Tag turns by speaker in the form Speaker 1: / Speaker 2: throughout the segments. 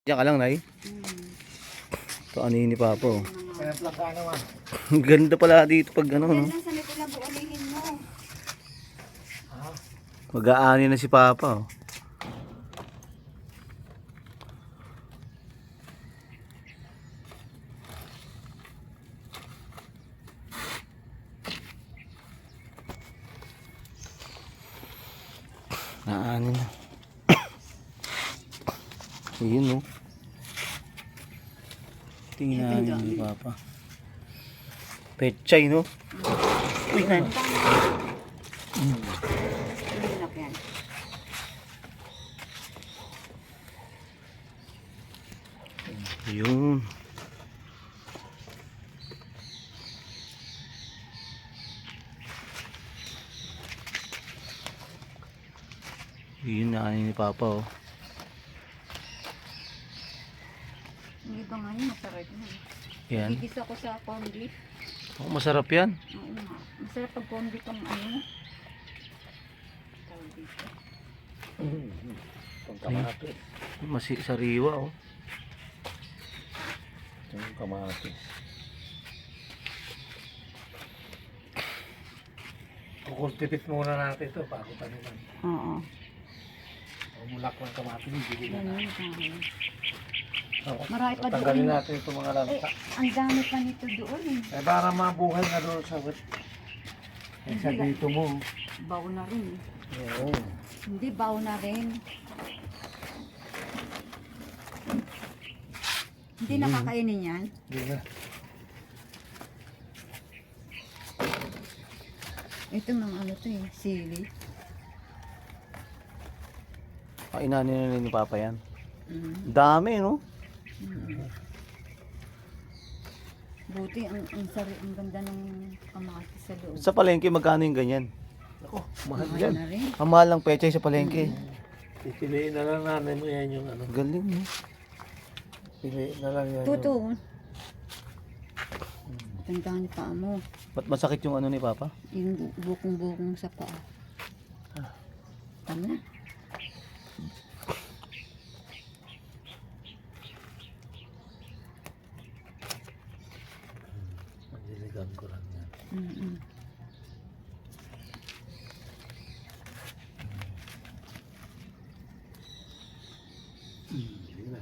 Speaker 1: Diyan ka lang, Nay.
Speaker 2: Hmm.
Speaker 1: Ito, ano yun ni Papa, oh.
Speaker 3: Kaya plaka naman.
Speaker 1: Ang ganda pala dito pag ano, no?
Speaker 2: Yan lang sa nito buulihin mo.
Speaker 1: Mag-aani na si Papa, oh. Naani na. Ayun, no? Tingnan ni Papa. Pechay, no? Uy, Nan.
Speaker 2: Hirap yan.
Speaker 1: Yun. Yun na ni Papa, oh.
Speaker 2: Yung iba nga yun, masarap na.
Speaker 1: Yan.
Speaker 2: Gigisa ko sa corned beef.
Speaker 1: Oh, masarap yan.
Speaker 2: Oo nga. Masarap pag corned beef ang ano. Tawag dito.
Speaker 3: Itong kamatis.
Speaker 1: Sariwa, oh.
Speaker 3: Itong kamatis. Kukultivate muna natin ito bago taniman.
Speaker 2: Oo.
Speaker 3: Umulak ng kamatis, hindi
Speaker 2: Yan
Speaker 3: na.
Speaker 2: yun.
Speaker 3: Oo.
Speaker 2: Marami pa
Speaker 3: Tanggalin
Speaker 2: doon.
Speaker 3: natin itong mga
Speaker 2: Eh,
Speaker 3: lanta.
Speaker 2: ang dami pa nito doon eh.
Speaker 3: Eh, para mabuhay na doon sa wet. Eh, sa dito mo.
Speaker 2: Baw na rin eh.
Speaker 3: Oo.
Speaker 2: Hindi, baw na rin. Hindi nakakainin yan.
Speaker 3: Hindi na.
Speaker 2: Ito mga ano to eh, sili.
Speaker 1: Inani na ni Papa yan.
Speaker 2: Mm.
Speaker 1: Dami, no?
Speaker 2: Buti ang ganda ng kamatis sa loob.
Speaker 1: Sa palengke, magkano yung ganyan?
Speaker 3: Ako, mahal
Speaker 2: Mahal
Speaker 3: yan.
Speaker 2: na rin.
Speaker 1: Ang mahal ng pechay sa palengke.
Speaker 3: Pipiliin na lang namin mo yan yung ano.
Speaker 1: Galing, no?
Speaker 3: Piliin na lang yan.
Speaker 2: Totoo. Tandaan ni paa mo.
Speaker 1: Ba't masakit yung ano ni Papa?
Speaker 2: Yung bukong-bukong sa paa. Tama.
Speaker 3: Magdiligan ko lang yan.
Speaker 2: Mm-mm.
Speaker 3: Hindi na.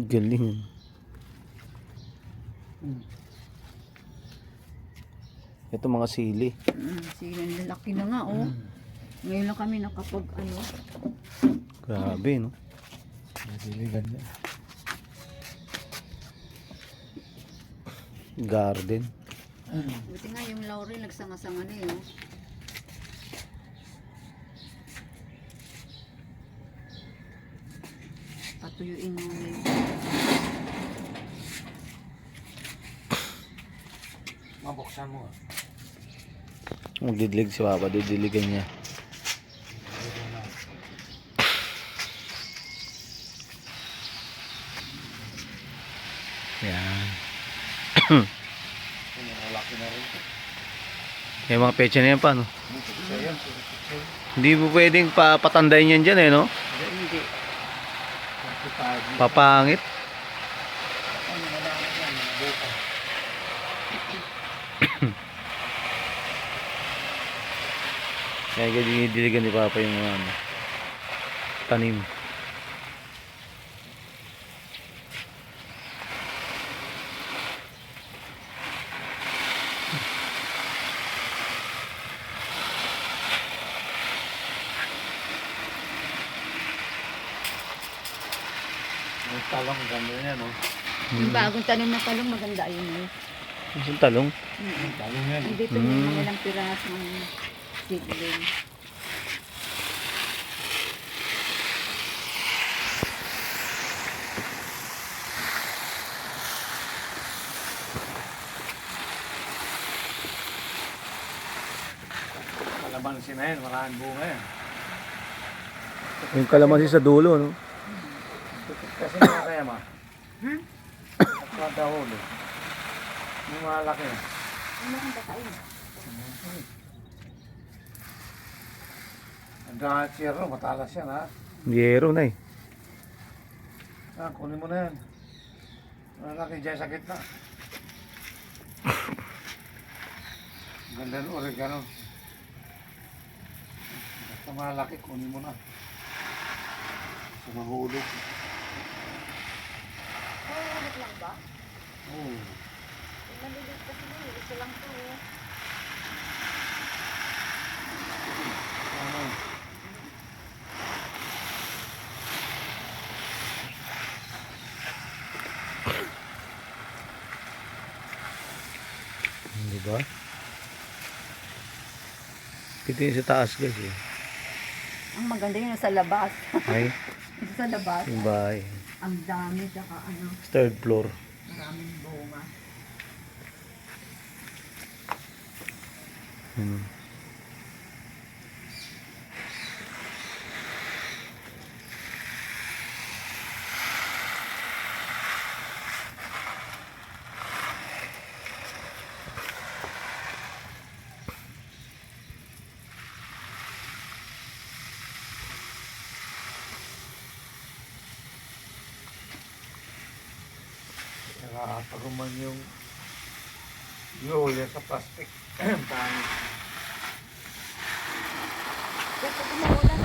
Speaker 1: Galing. Ito mga sili.
Speaker 2: Sige, lalaki na nga oh. Ngayon lang kami nakapag ano.
Speaker 1: Grabe, no?
Speaker 3: Magdiligan yan.
Speaker 1: Garden.
Speaker 2: Buti nga yung laurel nagsanga-sanga na yun. Patuyuin mo na yun.
Speaker 3: Mabuksan mo.
Speaker 1: Magdidilig si Papa, didiligan niya. Yan.
Speaker 3: Malaki na rin.
Speaker 1: Yung mga pecha na yan pa, no?
Speaker 3: Ayan.
Speaker 1: Hindi mo pwedeng patandayin yan dyan, eh, no?
Speaker 2: Hindi.
Speaker 1: Papangit. Kaya dinidiligan ni Papa yung mga ano, tanim.
Speaker 3: Yung talong ganda yan, no?
Speaker 2: Yung bagong tanim na talong maganda yun eh.
Speaker 1: Yung talong.
Speaker 3: Talong yan.
Speaker 2: Dito may mga ilang piraso ng seedling.
Speaker 3: Kalamansi na yan, maraming bunga yan.
Speaker 1: Yung kalamansi sa dulo, no?
Speaker 3: Kasi nga kaya ma. At kada huli. Yung malaki.
Speaker 2: Ano kang kakain?
Speaker 3: Ang dahil siyero, matalas yan ha.
Speaker 1: Yero na, eh.
Speaker 3: Ah, kunin mo na yan. Malaki dyan sa gitna. Ganda ng oregano. Basta malaki, kunin mo na. Sa mahulog.
Speaker 2: Ulit lang ba?
Speaker 3: Oo.
Speaker 2: Maliliit kasi yun. Isa lang to.
Speaker 3: Ano?
Speaker 1: Di ba? Ito yung sa taas guys eh.
Speaker 2: Ang maganda yun sa labas.
Speaker 1: Ay,
Speaker 2: Ito sa labas.
Speaker 1: yung bahay.
Speaker 2: Ang dami, tsaka ano,
Speaker 1: Third floor.
Speaker 2: maraming bunga.
Speaker 1: Hmm.
Speaker 3: Nakakapaguman yung ulya sa plastic. Pangit.
Speaker 2: Kasi umuulan,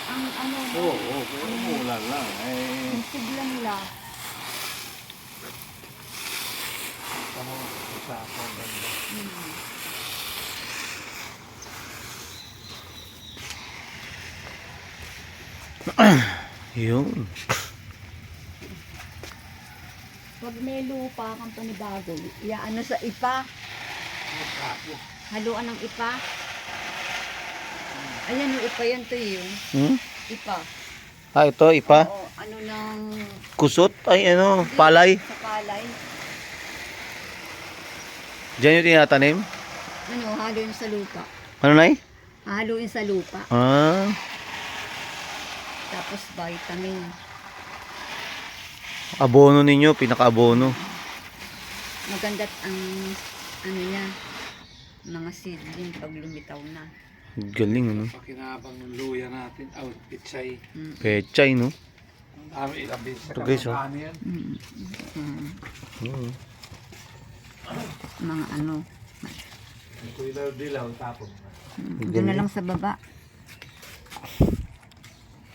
Speaker 2: ang ano,
Speaker 3: Oo, pero umulan lang. Eh,
Speaker 2: ang sigla nila.
Speaker 3: tama sa ako ganda.
Speaker 1: Yun.
Speaker 2: Pag may lupa kang panibago, iaano sa ipa, haluan ng ipa. Ayan yung ipa yan to yun.
Speaker 1: Hmm?
Speaker 2: Ipa.
Speaker 1: Ah, ito, ipa.
Speaker 2: Oo, ano ng
Speaker 1: Kusot. Ay, ano, palay.
Speaker 2: sa palay.
Speaker 1: Diyan yung tinatanim.
Speaker 2: Ano, haluin sa lupa.
Speaker 1: Ano na
Speaker 2: Haluin sa lupa.
Speaker 1: Ah,
Speaker 2: Tapos vitamin.
Speaker 1: abono ninyo, pinaka-abono.
Speaker 2: Maganda't ang ano niya, mga seedling pag lumitaw na.
Speaker 1: Galing, ano.
Speaker 3: Pakinabang ng luya natin. Out, pitsay.
Speaker 1: Pechay, no?
Speaker 3: Ang dami ilang beses sa
Speaker 1: Ito, guys, oh.
Speaker 3: kamagana yan.
Speaker 1: Oo.
Speaker 2: Mga ano,
Speaker 3: Ito ilaw-dilaw, tapon.
Speaker 2: doon na lang sa baba.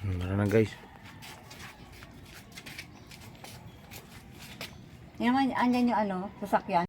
Speaker 1: Meron na guys.
Speaker 2: Yan naman, andyan yung ano, sasakyan.